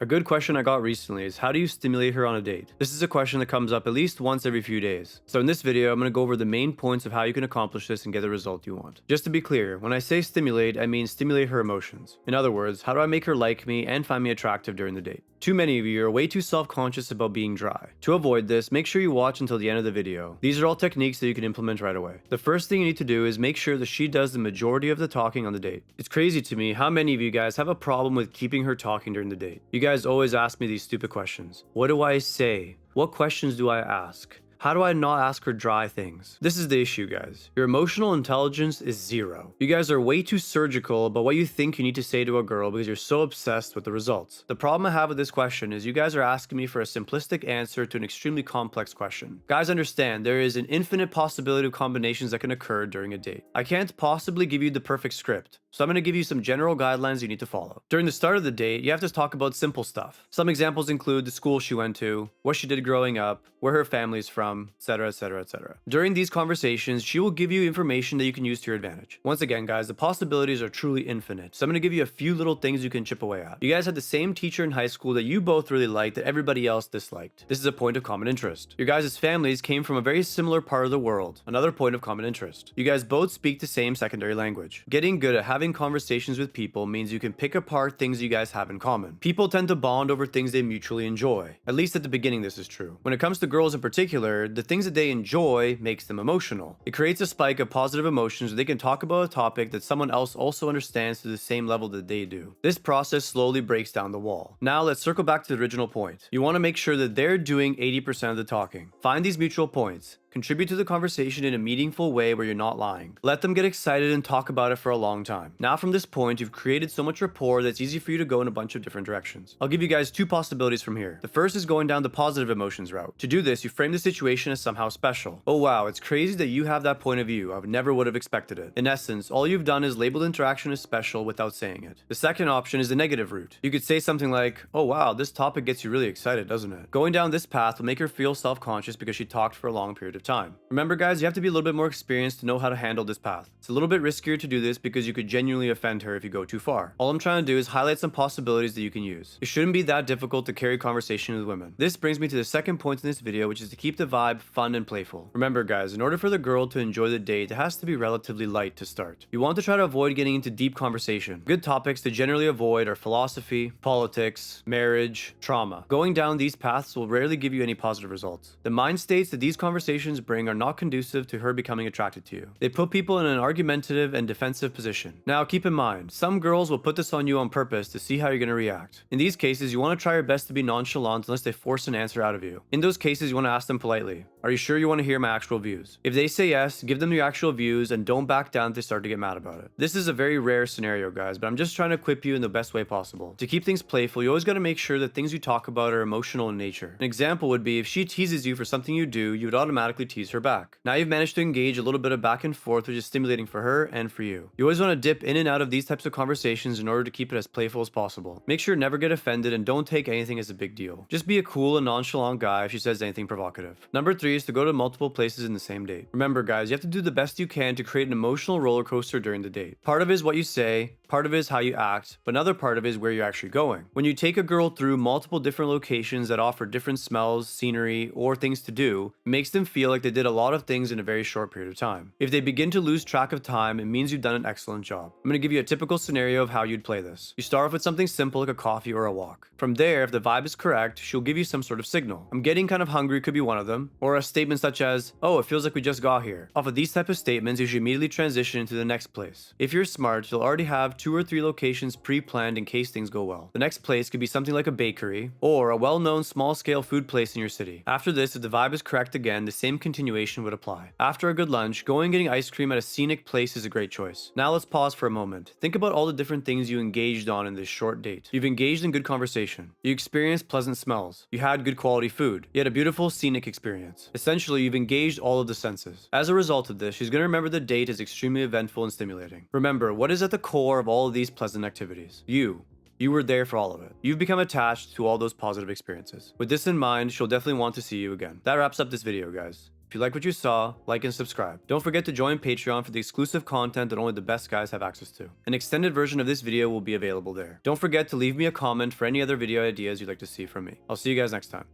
A good question I got recently is, how do you stimulate her on a date? This is a question that comes up at least once every few days. So in this video, I'm going to go over the main points of how you can accomplish this and get the result you want. Just to be clear, when I say stimulate, I mean stimulate her emotions. In other words, how do I make her like me and find me attractive during the date? Too many of you are way too self-conscious about being dry. To avoid this, make sure you watch until the end of the video. These are all techniques that you can implement right away. The first thing you need to do is make sure that she does the majority of the talking on the date. It's crazy to me how many of you guys have a problem with keeping her talking during the date. You guys always ask me these stupid questions. What do I say? What questions do I ask? How do I not ask her dry things? This is the issue, guys. Your emotional intelligence is zero. You guys are way too surgical about what you think you need to say to a girl because you're so obsessed with the results. The problem I have with this question is you guys are asking me for a simplistic answer to an extremely complex question. Guys, understand there is an infinite possibility of combinations that can occur during a date. I can't possibly give you the perfect script, so I'm going to give you some general guidelines you need to follow. During the start of the date, you have to talk about simple stuff. Some examples include the school she went to, what she did growing up, where her family's from, etc, etc, etc. During these conversations, she will give you information that you can use to your advantage. Once again, guys, the possibilities are truly infinite, so I'm going to give you a few little things you can chip away at. You guys had the same teacher in high school that you both really liked that everybody else disliked. This is a point of common interest. Your guys' families came from a very similar part of the world. Another point of common interest. You guys both speak the same secondary language. Getting good at having conversations with people means you can pick apart things you guys have in common. People tend to bond over things they mutually enjoy. At least at the beginning this is true. When it comes to girls in particular, the things that they enjoy makes them emotional. It creates a spike of positive emotions where they can talk about a topic that someone else also understands to the same level that they do. This process slowly breaks down the wall. Now let's circle back to the original point. You want to make sure that they're doing 80% of the talking. Find these mutual points. Contribute to the conversation in a meaningful way where you're not lying. Let them get excited and talk about it for a long time. Now from this point, you've created so much rapport that it's easy for you to go in a bunch of different directions. I'll give you guys two possibilities from here. The first is going down the positive emotions route. To do this, you frame the situation as somehow special. Oh wow, it's crazy that you have that point of view. I never would have expected it. In essence, all you've done is labeled interaction as special without saying it. The second option is the negative route. You could say something like, oh wow, this topic gets you really excited, doesn't it? Going down this path will make her feel self-conscious because she talked for a long period of time. Remember guys, you have to be a little bit more experienced to know how to handle this path. It's a little bit riskier to do this because you could genuinely offend her if you go too far. All I'm trying to do is highlight some possibilities that you can use. It shouldn't be that difficult to carry conversation with women. This brings me to the second point in this video, which is to keep the vibe fun and playful. Remember guys, in order for the girl to enjoy the date, it has to be relatively light to start. You want to try to avoid getting into deep conversation. Good topics to generally avoid are philosophy, politics, marriage, trauma. Going down these paths will rarely give you any positive results. The mind states that these conversations bring are not conducive to her becoming attracted to you. They put people in an argumentative and defensive position. Now keep in mind, some girls will put this on you on purpose to see how you're going to react. In these cases, you want to try your best to be nonchalant unless they force an answer out of you. In those cases, you want to ask them politely, are you sure you want to hear my actual views? If they say yes, give them your actual views and don't back down if they start to get mad about it. This is a very rare scenario guys, but I'm just trying to equip you in the best way possible. To keep things playful, you always got to make sure that things you talk about are emotional in nature. An example would be if she teases you for something you do, you would automatically tease her back. Now you've managed to engage a little bit of back and forth, which is stimulating for her and for you. You always want to dip in and out of these types of conversations in order to keep it as playful as possible. Make sure never get offended and don't take anything as a big deal. Just be a cool and nonchalant guy if she says anything provocative. Number 3 is to go to multiple places in the same date. Remember guys, you have to do the best you can to create an emotional roller coaster during the date. Part of it is what you say, part of it is how you act, but another part of it is where you're actually going. When you take a girl through multiple different locations that offer different smells, scenery, or things to do, it makes them feel like they did a lot of things in a very short period of time. If they begin to lose track of time, it means you've done an excellent job. I'm going to give you a typical scenario of how you'd play this. You start off with something simple like a coffee or a walk. From there, if the vibe is correct, she'll give you some sort of signal. I'm getting kind of hungry could be one of them, or a statement such as, oh, it feels like we just got here. Off of these type of statements, you should immediately transition into the next place. If you're smart, you'll already have 2 or 3 locations pre-planned in case things go well. The next place could be something like a bakery, or a well-known small-scale food place in your city. After this, if the vibe is correct again, the same continuation would apply. After a good lunch, going and getting ice cream at a scenic place is a great choice. Now let's pause for a moment. Think about all the different things you engaged on in this short date. You've engaged in good conversation. You experienced pleasant smells. You had good quality food. You had a beautiful scenic experience. Essentially, you've engaged all of the senses. As a result of this, she's going to remember the date as extremely eventful and stimulating. Remember, what is at the core of all of these pleasant activities? You. You were there for all of it. You've become attached to all those positive experiences. With this in mind, she'll definitely want to see you again. That wraps up this video, guys. If you like what you saw, like and subscribe. Don't forget to join Patreon for the exclusive content that only the best guys have access to. An extended version of this video will be available there. Don't forget to leave me a comment for any other video ideas you'd like to see from me. I'll see you guys next time.